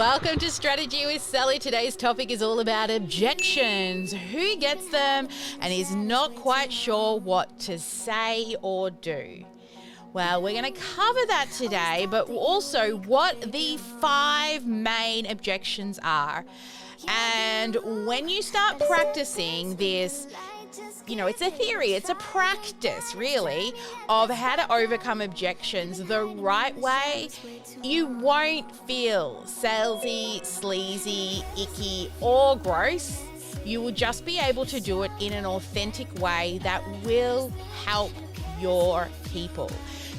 Welcome to Strategy with Sally. Today's topic is all about objections. Who gets them and is not quite sure what to say or do? Well, we're going to cover that today, but also what the 5 main objections are. And when you start practicing this, it's a theory, it's a practice really of how to overcome objections the right way. You won't feel salesy, sleazy, icky, or gross. You will just be able to do it in an authentic way that will help your people,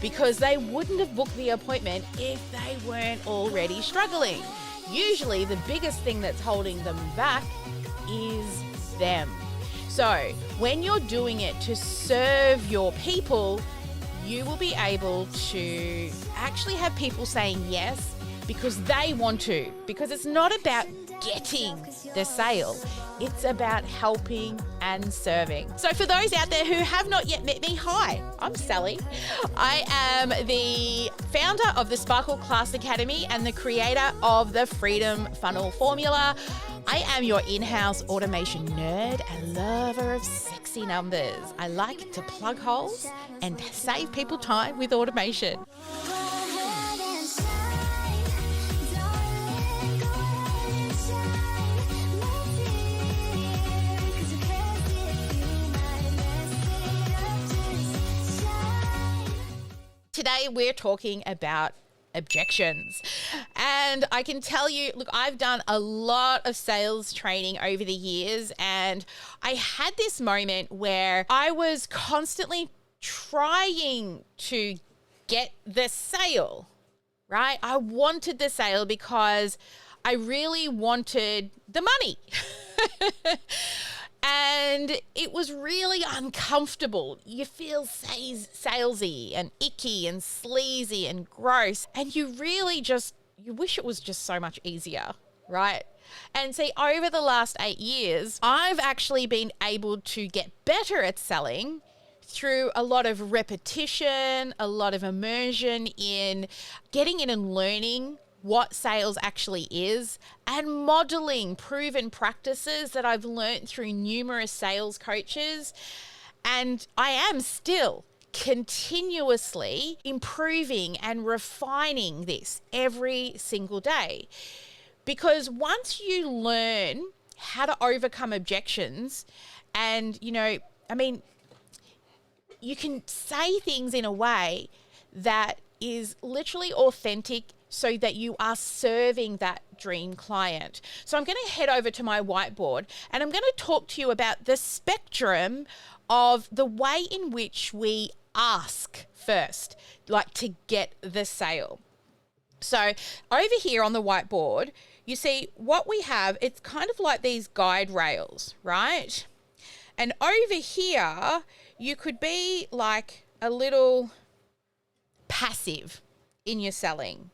because they wouldn't have booked the appointment if they weren't already struggling. Usually the biggest thing that's holding them back is them. So when you're doing it to serve your people, you will be able to actually have people saying yes because they want to, because it's not about getting the sale. It's about helping and serving. So for those out there who have not yet met me, hi, I'm Sally. I am the founder of the Sparkle Class Academy and the creator of the Freedom Funnel Formula. I am your in-house automation nerd and lover of sexy numbers. I like to plug holes and save people time with automation. Today we're talking about objections. And I can tell you, look, I've done a lot of sales training over the years, and I had this moment where I was constantly trying to get the sale, right? I wanted the sale because I really wanted the money. And it was really uncomfortable. You feel salesy and icky and sleazy and gross. And you really you wish it was just so much easier, right? And see, over the last 8 years, I've actually been able to get better at selling through a lot of repetition, a lot of immersion in getting in and learning what sales actually is, and modeling proven practices that I've learned through numerous sales coaches. And I am still continuously improving and refining this every single day. Because once you learn how to overcome objections and, you can say things in a way that is literally authentic so that you are serving that dream client. So I'm going to head over to my whiteboard and I'm going to talk to you about the spectrum of the way in which we ask first, like to get the sale. So over here on the whiteboard, you see what we have, it's kind of like these guide rails, right? And over here, you could be like a little passive in your selling.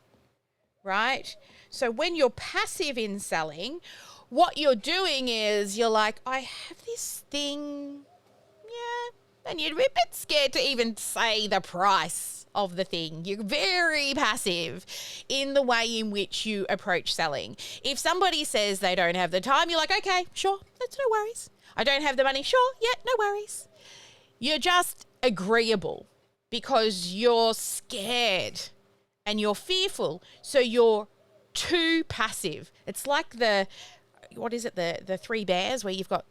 Right? So when you're passive in selling, what you're doing is you're like, I have this thing, and you're a bit scared to even say the price of the thing. You're very passive in the way in which you approach selling. If somebody says they don't have the time, you're like, okay, sure, that's no worries. I don't have the money, sure, yeah, no worries. You're just agreeable because you're scared and you're fearful, so you're too passive. It's like the 3 bears where you've got,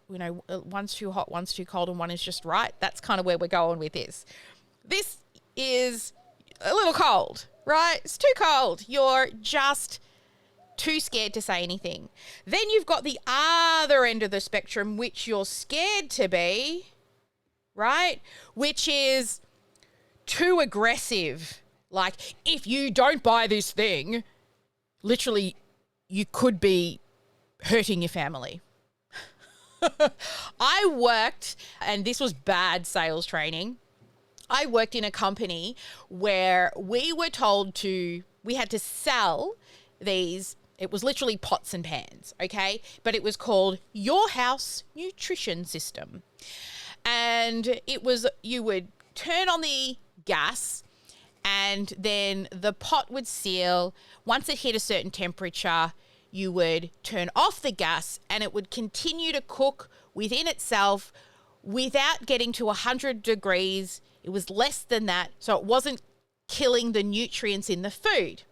one's too hot, one's too cold, and one is just right. That's kind of where we're going with this. This is a little cold, right? It's too cold. You're just too scared to say anything. Then you've got the other end of the spectrum, which you're scared to be, right? Which is too aggressive. Like, if you don't buy this thing, literally, you could be hurting your family. I worked, and this was bad sales training. I worked in a company where we were told we had to sell these, it was literally pots and pans, okay? But it was called Your House Nutrition System. And it was, you would turn on the gas and then the pot would seal. Once it hit a certain temperature, you would turn off the gas and it would continue to cook within itself without getting to 100 degrees. It was less than that, so it wasn't killing the nutrients in the food.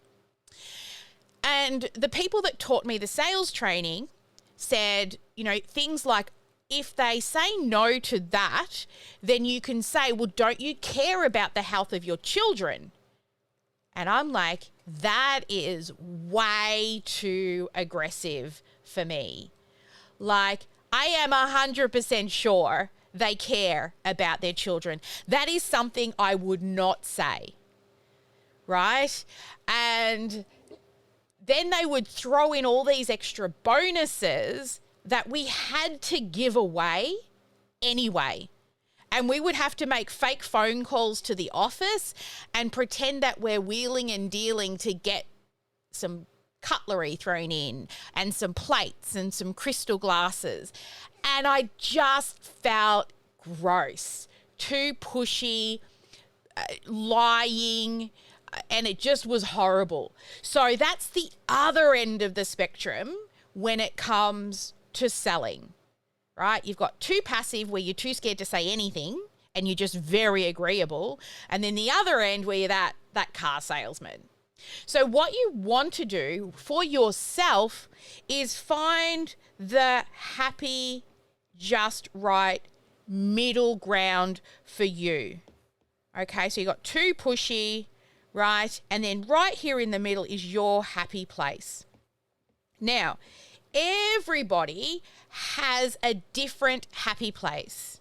And the people that taught me the sales training said, things like, if they say no to that, then you can say, well, don't you care about the health of your children? And I'm like, that is way too aggressive for me. Like, I am 100% sure they care about their children. That is something I would not say, right? And then they would throw in all these extra bonuses that we had to give away anyway. And we would have to make fake phone calls to the office and pretend that we're wheeling and dealing to get some cutlery thrown in and some plates and some crystal glasses. And I just felt gross, too pushy, lying, and it just was horrible. So that's the other end of the spectrum when it comes to selling, right? You've got too passive, where you're too scared to say anything and you're just very agreeable. And then the other end where you're that car salesman. So what you want to do for yourself is find the happy, just right middle ground for you. Okay, so you got too pushy, right? And then right here in the middle is your happy place. Now, everybody has a different happy place.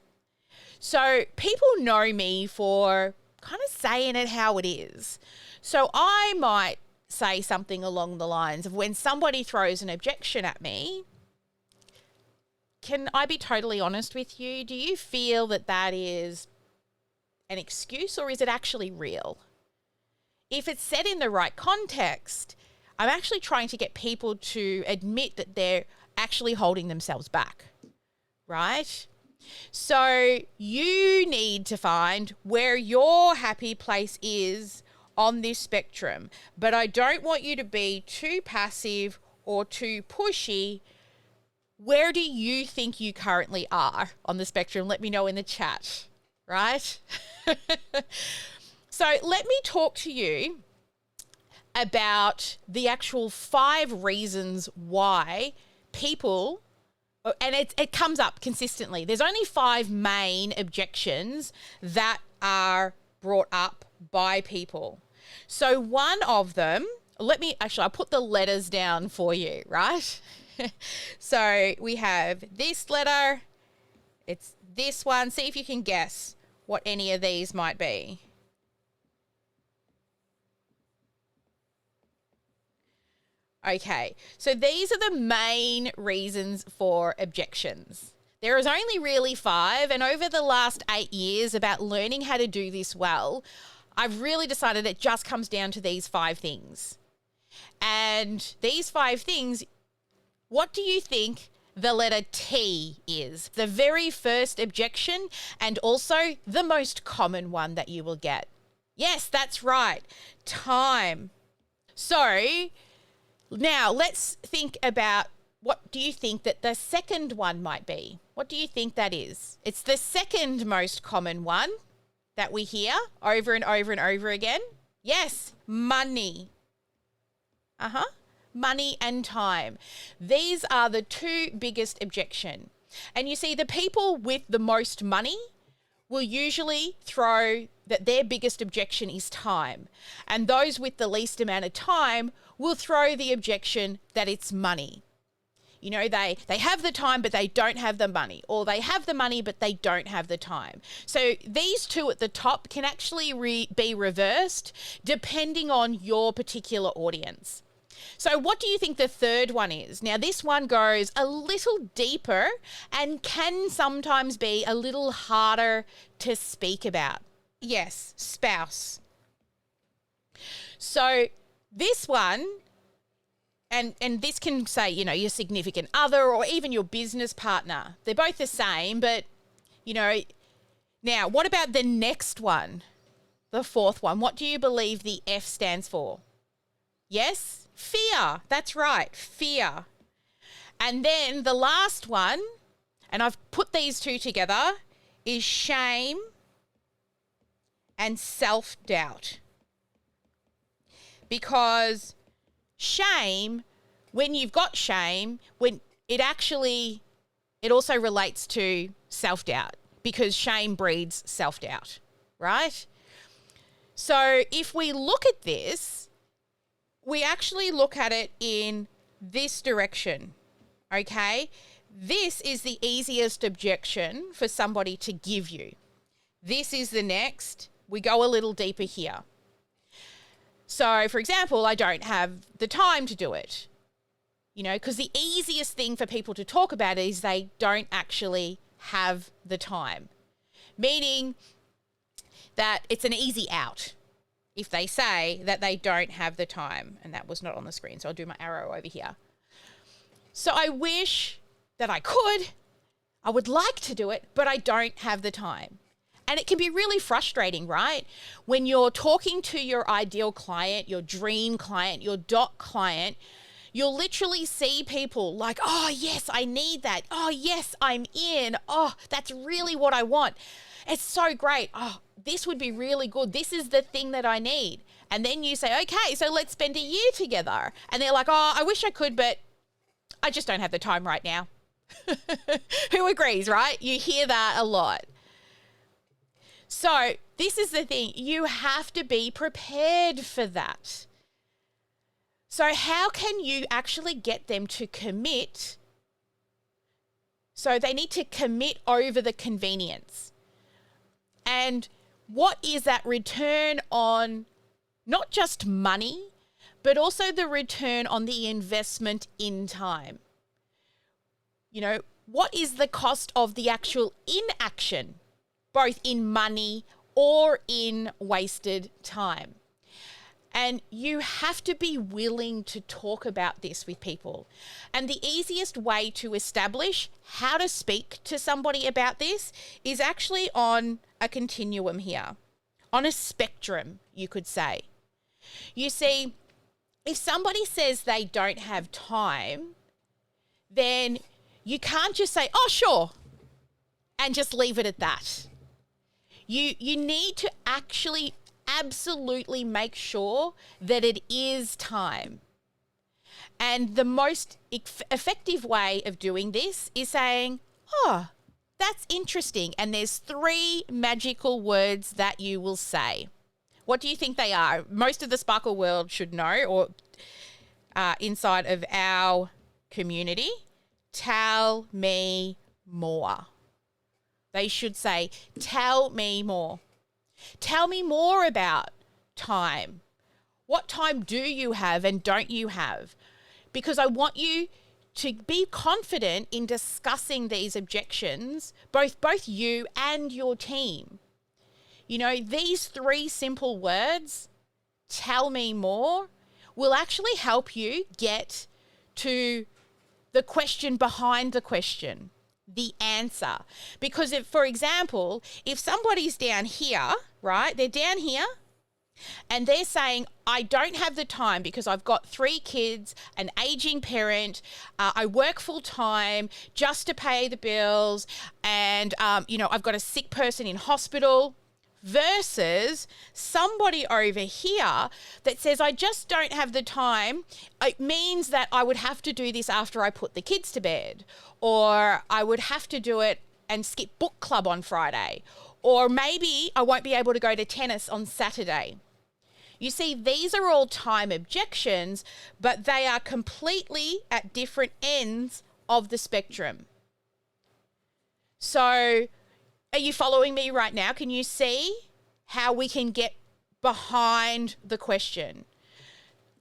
So people know me for kind of saying it how it is. So I might say something along the lines of, when somebody throws an objection at me, can I be totally honest with you? Do you feel that that is an excuse, or is it actually real? If it's said in the right context, I'm actually trying to get people to admit that they're actually holding themselves back, right? So you need to find where your happy place is on this spectrum. But I don't want you to be too passive or too pushy. Where do you think you currently are on the spectrum? Let me know in the chat, right? So let me talk to you about the actual 5 reasons why people, and it comes up consistently. There's only 5 main objections that are brought up by people. So one of them, I'll put the letters down for you, right? So we have this letter, it's this one. See if you can guess what any of these might be. Okay, so these are the main reasons for objections. There is only really 5, and over the last 8 years about learning how to do this well, I've really decided it just comes down to these 5 things. And these 5 things, what do you think the letter T is? The very first objection, and also the most common one that you will get. Yes, that's right, time. So now let's think about, what do you think that the second one might be? What do you think that is? It's the second most common one that we hear over and over and over again. Yes, money. Money and time. These are the 2 biggest objections. And you see, the people with the most money will usually throw that their biggest objection is time. And those with the least amount of time will throw the objection that it's money. You know, they have the time, but they don't have the money, or they have the money, but they don't have the time. So these 2 at the top can actually be reversed depending on your particular audience. So what do you think the third one is? Now, this one goes a little deeper and can sometimes be a little harder to speak about. Yes, spouse. So this one, and this can say, you know, your significant other or even your business partner. They're both the same, but, you know, now what about the next one? The fourth one. What do you believe the F stands for? Yes? Fear. That's right. Fear. And then the last one, and I've put these two together, is shame and self-doubt. Because shame, when you've got shame, when it also relates to self-doubt, because shame breeds self-doubt, right? So if we look at this, we actually look at it in this direction, okay? This is the easiest objection for somebody to give you. This is the next. We go a little deeper here. So, for example, I don't have the time to do it, because the easiest thing for people to talk about is they don't actually have the time, meaning that it's an easy out if they say that they don't have the time. And that was not on the screen, so I'll do my arrow over here. So I wish that I could. I would like to do it, but I don't have the time. And it can be really frustrating, right? When you're talking to your ideal client, your dream client, your dot client, you'll literally see people like, oh, yes, I need that. Oh, yes, I'm in. Oh, that's really what I want. It's so great. Oh, this would be really good. This is the thing that I need. And then you say, okay, so let's spend a year together. And they're like, oh, I wish I could, but I just don't have the time right now. Who agrees, right? You hear that a lot. So this is the thing. You have to be prepared for that. So how can you actually get them to commit? So they need to commit over the convenience. And what is that return on not just money, but also the return on the investment in time? What is the cost of the actual inaction, both in money or in wasted time? And you have to be willing to talk about this with people. And the easiest way to establish how to speak to somebody about this is actually on a continuum here, on a spectrum, you could say. You see, if somebody says they don't have time, then you can't just say, oh, sure, and just leave it at that. You need to actually absolutely make sure that it is time. And the most effective way of doing this is saying, oh, that's interesting. And there's 3 magical words that you will say. What do you think they are? Most of the Sparkle world should know, or inside of our community. Tell me more. They should say, tell me more. Tell me more about time. What time do you have and don't you have? Because I want you to be confident in discussing these objections, both you and your team. These 3 simple words, tell me more, will actually help you get to the question behind the question, the answer. Because if, for example, if somebody's down here, right, they're down here and they're saying, I don't have the time because I've got 3 kids, an aging parent, I work full time just to pay the bills, and, I've got a sick person in hospital, versus somebody over here that says, I just don't have the time. It means that I would have to do this after I put the kids to bed, or I would have to do it and skip book club on Friday, or maybe I won't be able to go to tennis on Saturday. You see, these are all time objections, but they are completely at different ends of the spectrum. So, are you following me right now? Can you see how we can get behind the question?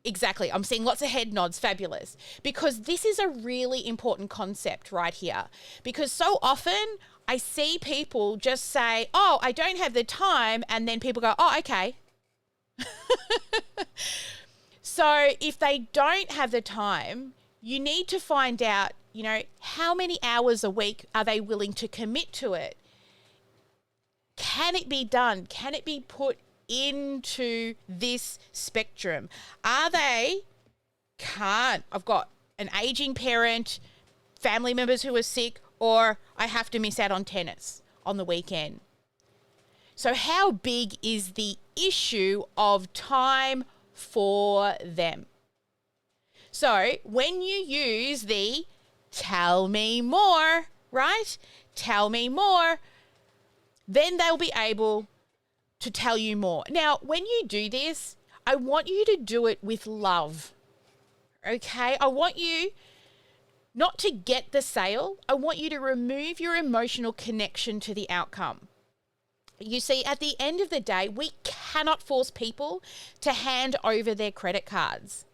Exactly. I'm seeing lots of head nods. Fabulous. Because this is a really important concept right here. Because so often I see people just say, oh, I don't have the time. And then people go, oh, okay. So if they don't have the time, you need to find out, how many hours a week are they willing to commit to it? Can it be done? Can it be put into this spectrum? Are they I've got an aging parent, family members who are sick, or I have to miss out on tennis on the weekend. So how big is the issue of time for them? So when you use the tell me more, right? Tell me more, then they'll be able to tell you more. Now, when you do this, I want you to do it with love, okay? I want you not to get the sale. I want you to remove your emotional connection to the outcome. You see, at the end of the day, we cannot force people to hand over their credit cards.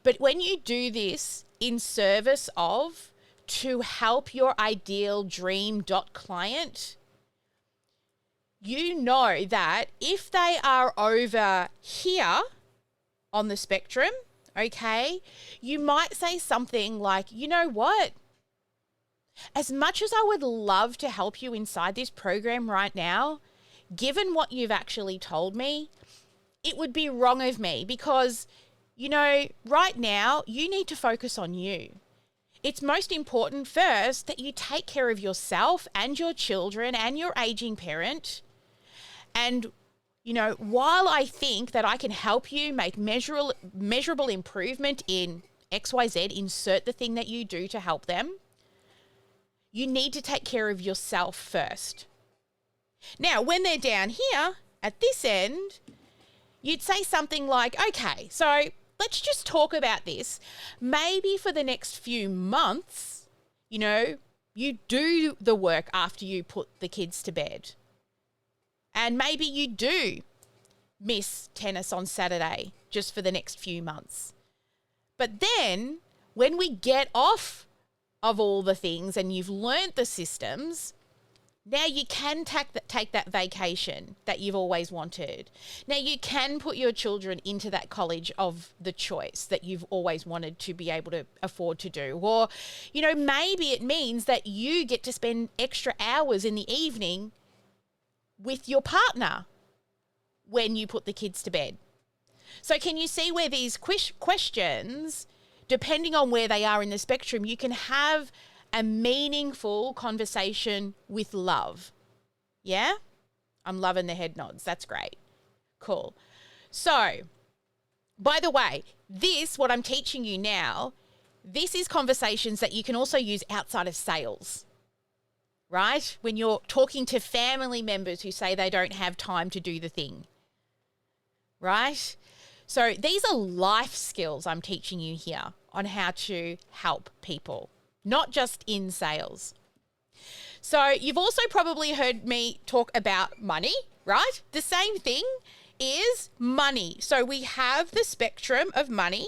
But when you do this in service of to help your ideal dream client, you know that if they are over here on the spectrum, okay, you might say something like, you know what? As much as I would love to help you inside this program right now, given what you've actually told me, it would be wrong of me because, you know, right now you need to focus on you. It's most important first that you take care of yourself and your children and your aging parent. And, you know, while I think that I can help you make measurable improvement in XYZ, insert the thing that you do to help them, you need to take care of yourself first. Now, when they're down here at this end, you'd say something like, okay, so let's just talk about this. Maybe for the next few months, you know, you do the work after you put the kids to bed. And maybe you do miss tennis on Saturday just for the next few months. But then when we get off of all the things and you've learnt the systems, now you can take that vacation that you've always wanted. Now you can put your children into that college of the choice that you've always wanted to be able to afford to do. Or, you know, maybe it means that you get to spend extra hours in the evening with your partner when you put the kids to bed. So can you see where these questions, depending on where they are in the spectrum, you can have a meaningful conversation with love? Yeah? I'm loving the head nods. That's great. Cool. So, by the way, what I'm teaching you now, this is conversations that you can also use outside of sales, right? When you're talking to family members who say they don't have time to do the thing, right? So these are life skills I'm teaching you here on how to help people, not just in sales. So you've also probably heard me talk about money, right? The same thing is money. So we have the spectrum of money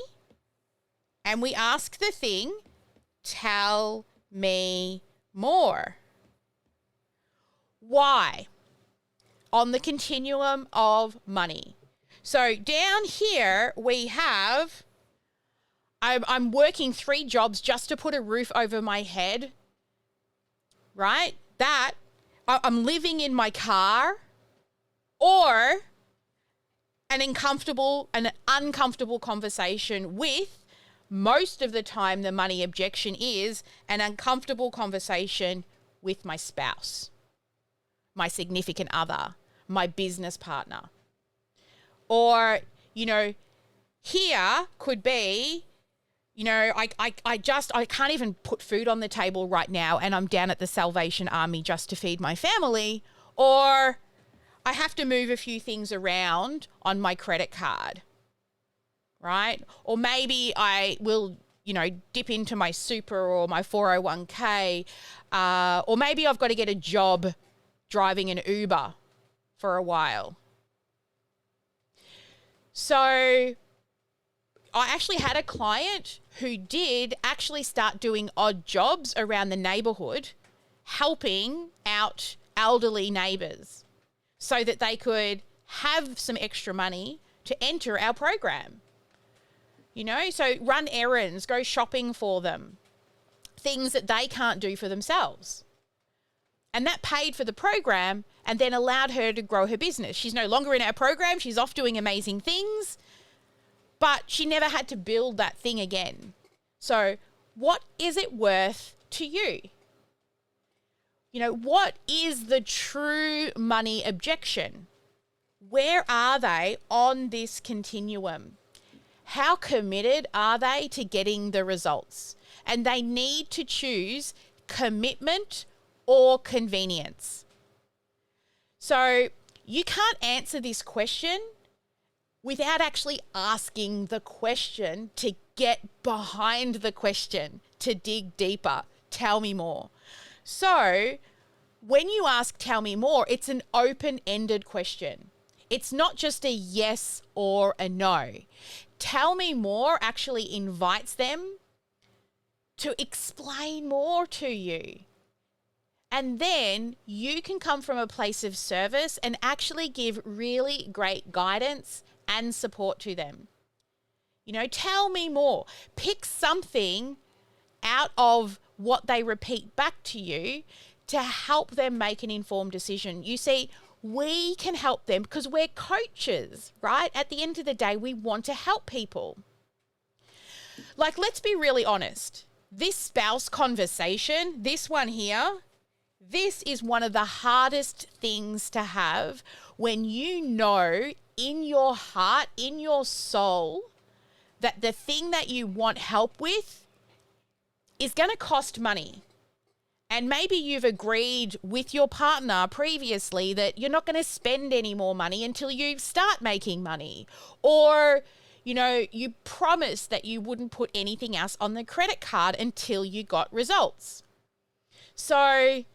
and we ask the thing, tell me more. Why? On the continuum of money. So down here we have, I'm working 3 jobs just to put a roof over my head, right? That, I'm living in my car, or an uncomfortable conversation with, most of the time the money objection is an uncomfortable conversation with my spouse, my significant other, my business partner. Or, you know, here could be, you know, I can't even put food on the table right now and I'm down at the Salvation Army just to feed my family. Or I have to move a few things around on my credit card, right? Or maybe I will, you know, dip into my super or my 401k. Or maybe I've got to get a job driving an Uber for a while. So I actually had a client who did actually start doing odd jobs around the neighborhood, helping out elderly neighbors so that they could have some extra money to enter our program. You know, so run errands, go shopping for them, things that they can't do for themselves. And that paid for the program and then allowed her to grow her business. She's no longer in our program. She's off doing amazing things. but she never had to build that thing again. So what is it worth to you? You know, what is the true money objection? Where are they on this continuum? How committed are they to getting the results? And they need to choose commitment or convenience. So you can't answer this question without actually asking the question, to get behind the question, to dig deeper. Tell me more. So when you ask, tell me more, it's an open-ended question. It's not just a yes or a no. Tell me more actually invites them to explain more to you. And then you can come from a place of service and actually give really great guidance and support to them. You know, tell me more. Pick something out of what they repeat back to you to help them make an informed decision. You see, we can help them because we're coaches, right? At the end of the day, we want to help people. Like, let's be really honest. This spouse conversation, this one here, this is one of the hardest things to have when you know in your heart, in your soul, that the thing that you want help with is going to cost money. And maybe you've agreed with your partner previously that you're not going to spend any more money until you start making money. Or, you know, you promised that you wouldn't put anything else on the credit card until you got results. So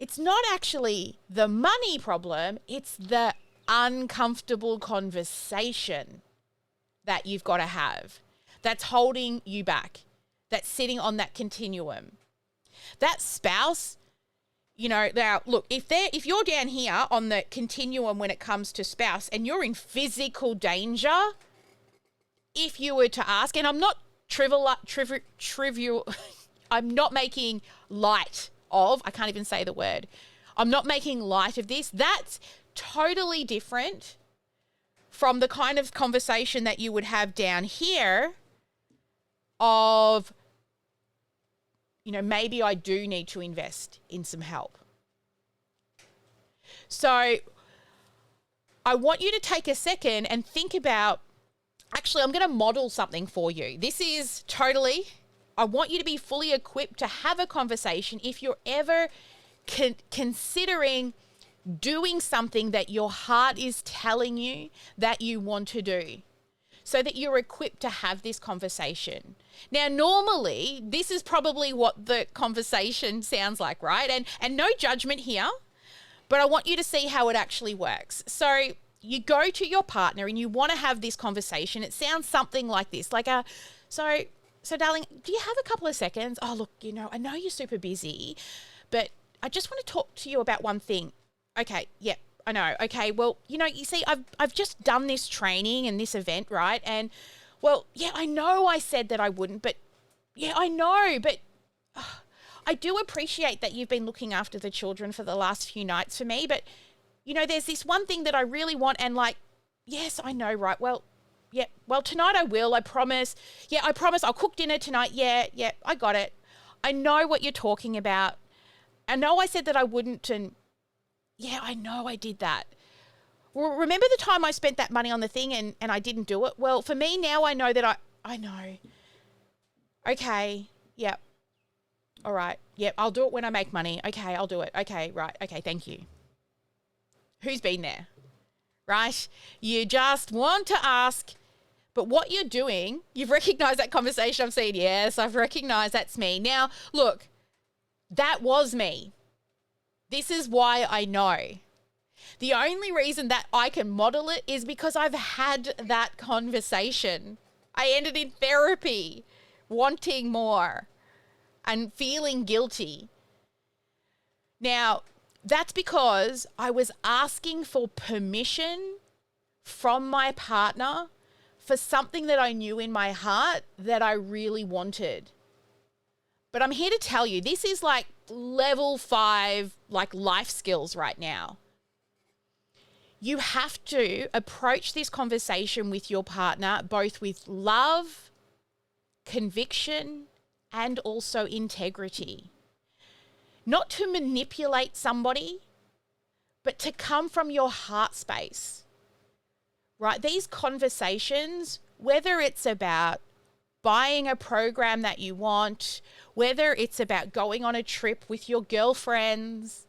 it's not actually the money problem, it's the uncomfortable conversation that you've got to have that's holding you back, that's sitting on that continuum. That spouse, you know, now look, if you're down here on the continuum when it comes to spouse and you're in physical danger, if you were to ask, and I'm not trivial, I'm not making light of, I can't even say the word, I'm not making light of this. That's totally different from the kind of conversation that you would have down here of, you know, maybe I do need to invest in some help. So I want you to take a second and think about, actually, I'm going to model something for you. This is totally, I want you to be fully equipped to have a conversation if you're ever considering doing something that your heart is telling you that you want to do, so that you're equipped to have this conversation. Now, normally, this is probably what the conversation sounds like, right? And no judgment here, but I want you to see how it actually works. So you go to your partner and you want to have this conversation. It sounds something like this, like so darling, do you have a couple of seconds? Oh, look, you know, I know you're super busy, but I just want to talk to you about one thing. Okay, yeah, I know. Okay, well, you know, you see, I've just done this training and this event, right? And, well, yeah, I know I said that I wouldn't, but, yeah, I know, but I do appreciate that you've been looking after the children for the last few nights for me, but, you know, there's this one thing that I really want, and, like, yes, I know, right? Well, yeah, well, tonight I will, I promise. Yeah, I promise I'll cook dinner tonight. Yeah, I got it. I know what you're talking about. I know I said that I wouldn't, and yeah, I know I did that. Well, remember the time I spent that money on the thing and I didn't do it? Well, for me now, I know that I know. Okay, yep. All right, yep, I'll do it when I make money. Okay, I'll do it. Okay, right. Okay, thank you. Who's been there? Right? You just want to ask, but what you're doing, you've recognized that conversation. I'm saying, yes, I've recognized that's me. Now, look, that was me. This is why I know. The only reason that I can model it is because I've had that conversation. I ended in therapy, wanting more and feeling guilty. Now, that's because I was asking for permission from my partner for something that I knew in my heart that I really wanted. But I'm here to tell you, this is like level 5, like life skills right now. You have to approach this conversation with your partner both with love, conviction, and also integrity. Not to manipulate somebody, but to come from your heart space, right? These conversations, whether it's about buying a program that you want, whether it's about going on a trip with your girlfriends,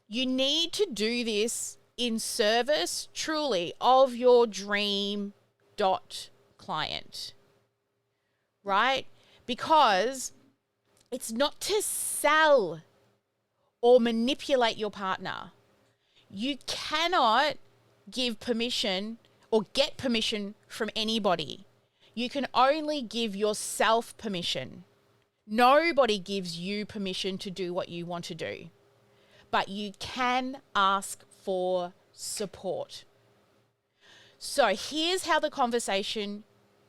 you need to do this in service truly of your dream client, right? Because it's not to sell or manipulate your partner. You cannot give permission or get permission from anybody. You can only give yourself permission. Nobody gives you permission to do what you want to do, but you can ask for support. So here's how the conversation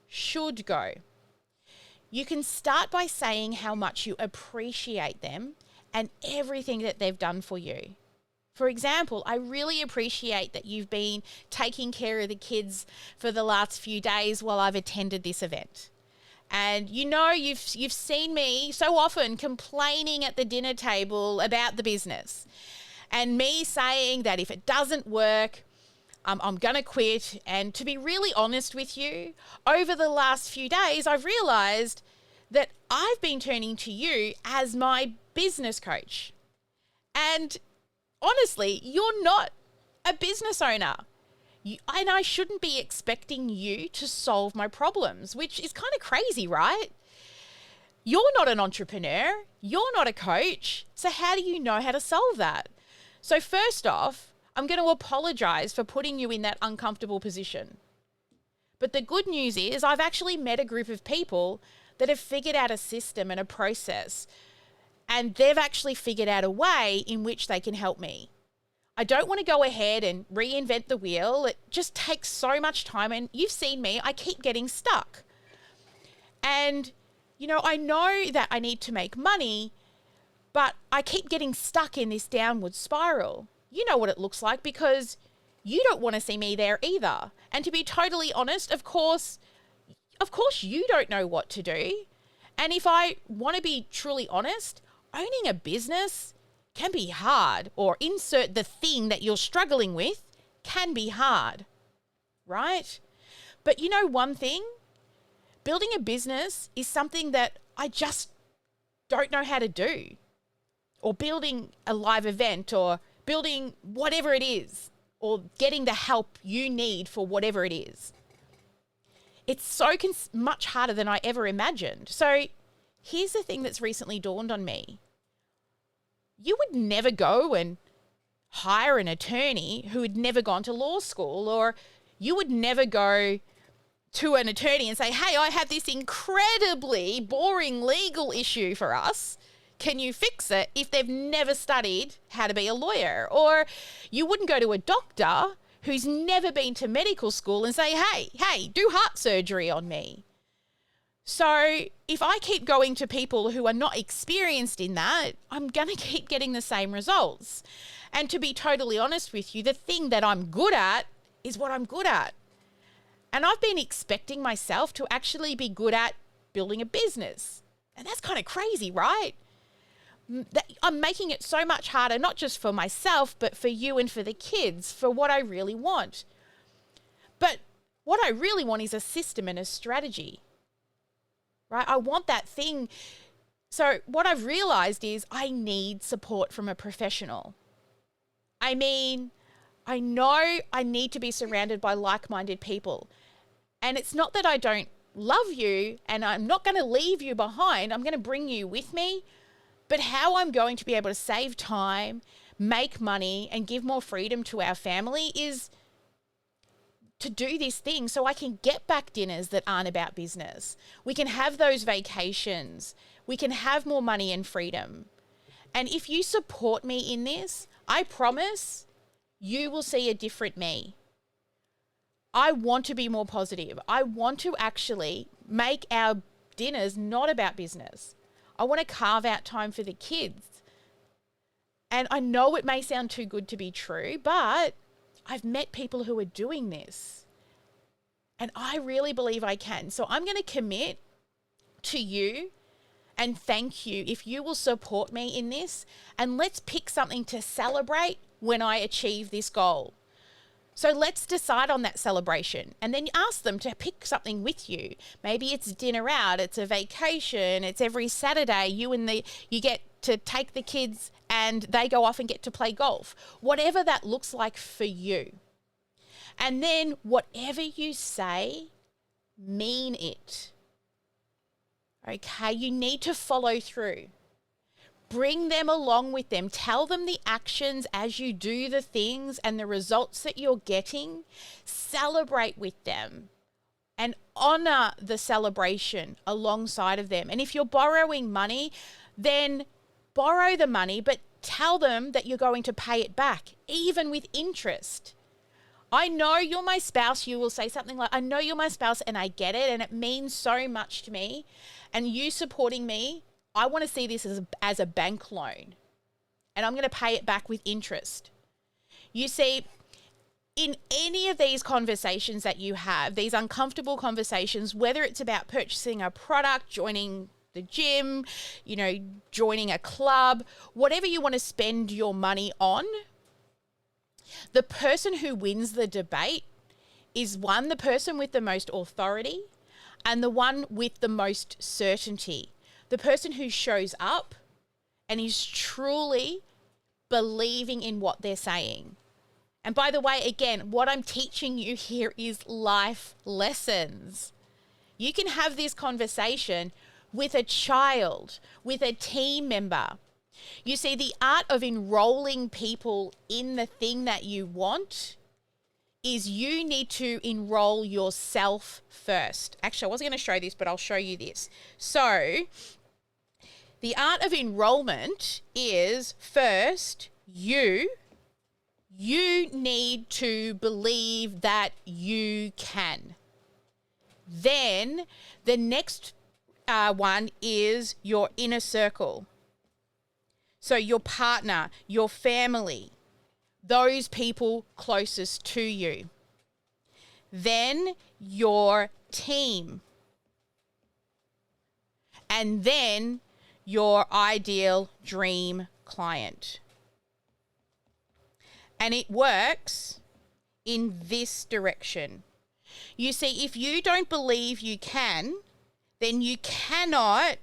should go. You can start by saying how much you appreciate them and everything that they've done for you. For example, I really appreciate that you've been taking care of the kids for the last few days while I've attended this event. And you know, you've seen me so often complaining at the dinner table about the business and me saying that if it doesn't work, I'm going to quit. And to be really honest with you, over the last few days, I've realized that I've been turning to you as my business coach. And honestly, you're not a business owner. And I shouldn't be expecting you to solve my problems, which is kind of crazy, right? You're not an entrepreneur. You're not a coach. So how do you know how to solve that? So first off, I'm going to apologize for putting you in that uncomfortable position. But the good news is I've actually met a group of people that have figured out a system and a process, and they've actually figured out a way in which they can help me. I don't want to go ahead and reinvent the wheel. It just takes so much time, and you've seen me, I keep getting stuck. And, you know, I know that I need to make money, but I keep getting stuck in this downward spiral. You know what it looks like because you don't want to see me there either. And to be totally honest, of course you don't know what to do. And if I want to be truly honest, owning a business can be hard, or insert the thing that you're struggling with can be hard, right? But you know one thing? Building a business is something that I just don't know how to do. Or building a live event, or building whatever it is, or getting the help you need for whatever it is. It's so much harder than I ever imagined. So here's the thing that's recently dawned on me. You would never go and hire an attorney who had never gone to law school, or you would never go to an attorney and say, hey, I have this incredibly boring legal issue for us. Can you fix it? If they've never studied how to be a lawyer. Or you wouldn't go to a doctor who's never been to medical school and say, hey, do heart surgery on me. So if I keep going to people who are not experienced in that, I'm going to keep getting the same results. And to be totally honest with you, the thing that I'm good at is what I'm good at. And I've been expecting myself to actually be good at building a business. And that's kind of crazy, right? I'm making it so much harder, not just for myself, but for you and for the kids, for what I really want. But what I really want is a system and a strategy, right? I want that thing. So what I've realized is I need support from a professional. I mean, I know I need to be surrounded by like-minded people. And it's not that I don't love you and I'm not going to leave you behind. I'm going to bring you with me. But how I'm going to be able to save time, make money, and give more freedom to our family is to do this thing so I can get back dinners that aren't about business. We can have those vacations. We can have more money and freedom. And if you support me in this, I promise you will see a different me. I want to be more positive. I want to actually make our dinners not about business. I want to carve out time for the kids. And I know it may sound too good to be true, but I've met people who are doing this, and I really believe I can. So I'm going to commit to you and thank you if you will support me in this, and let's pick something to celebrate when I achieve this goal. So let's decide on that celebration, and then you ask them to pick something with you. Maybe it's dinner out, it's a vacation, it's every Saturday you get to take the kids and they go off and get to play golf. Whatever that looks like for you. And then whatever you say, mean it. Okay, you need to follow through. Bring them along with them. Tell them the actions as you do the things and the results that you're getting. Celebrate with them and honor the celebration alongside of them. And if you're borrowing money, then borrow the money, but tell them that you're going to pay it back, even with interest. I know you're my spouse. You will say something like, I know you're my spouse and I get it and it means so much to me. And you supporting me, I want to see this as a bank loan, and I'm going to pay it back with interest. You see, in any of these conversations that you have, these uncomfortable conversations, whether it's about purchasing a product, joining the gym, joining a club, whatever you want to spend your money on, the person who wins the debate is the person with the most authority and the one with the most certainty. The person who shows up and is truly believing in what they're saying. And by the way, again, what I'm teaching you here is life lessons. You can have this conversation with a child, with a team member. You see, the art of enrolling people in the thing that you want is you need to enroll yourself first. Actually, I wasn't going to show this, but I'll show you this. So, the art of enrollment is first, you need to believe that you can. Then the next one is your inner circle. So your partner, your family, those people closest to you. Then your team. And then your ideal dream client. And it works in this direction. You see, if you don't believe you can, then you cannot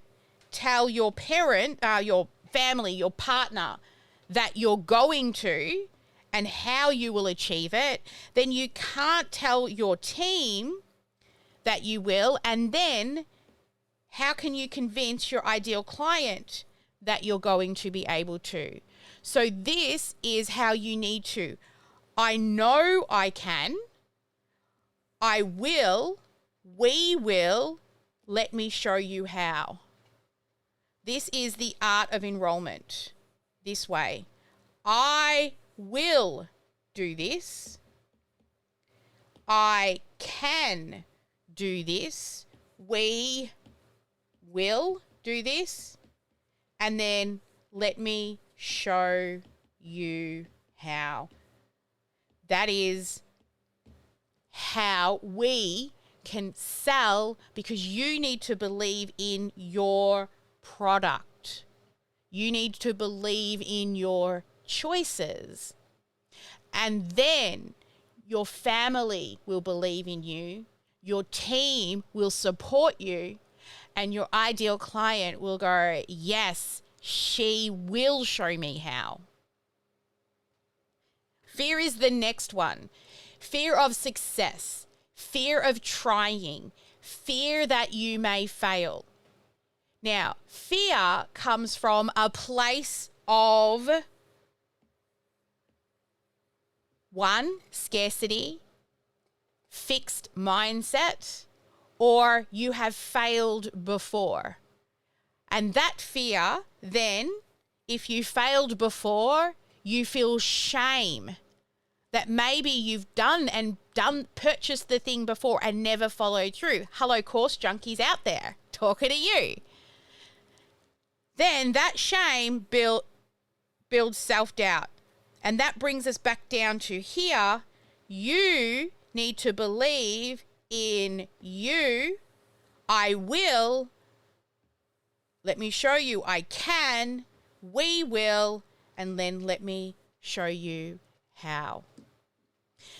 tell your parent, your family, your partner that you're going to and how you will achieve it. Then you can't tell your team that you will, and then how can you convince your ideal client that you're going to be able to? So this is how you need to. I know I can. I will. We will. Let me show you how. This is the art of enrollment. This way. I will do this. I can do this. We will do this. And then let me show you how. That is how we can sell, because you need to believe in your product. You need to believe in your choices. And then your family will believe in you. Your team will support you. And your ideal client will go, yes, she will show me how. Fear is the next one. Fear of success, fear of trying, fear that you may fail. Now, fear comes from a place of 1, scarcity, fixed mindset, or you have failed before. And that fear, then, if you failed before, you feel shame that maybe you've purchased the thing before and never followed through. Hello, course junkies out there, talking to you. Then that shame builds self-doubt. And that brings us back down to here, You need to believe in you. I will. Let me show you I can. We will. And then let me show you how.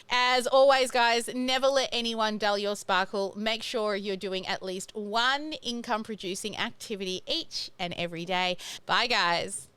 As always, guys, never let anyone dull your sparkle. Make sure you're doing at least one income producing activity each and every day. Bye, guys.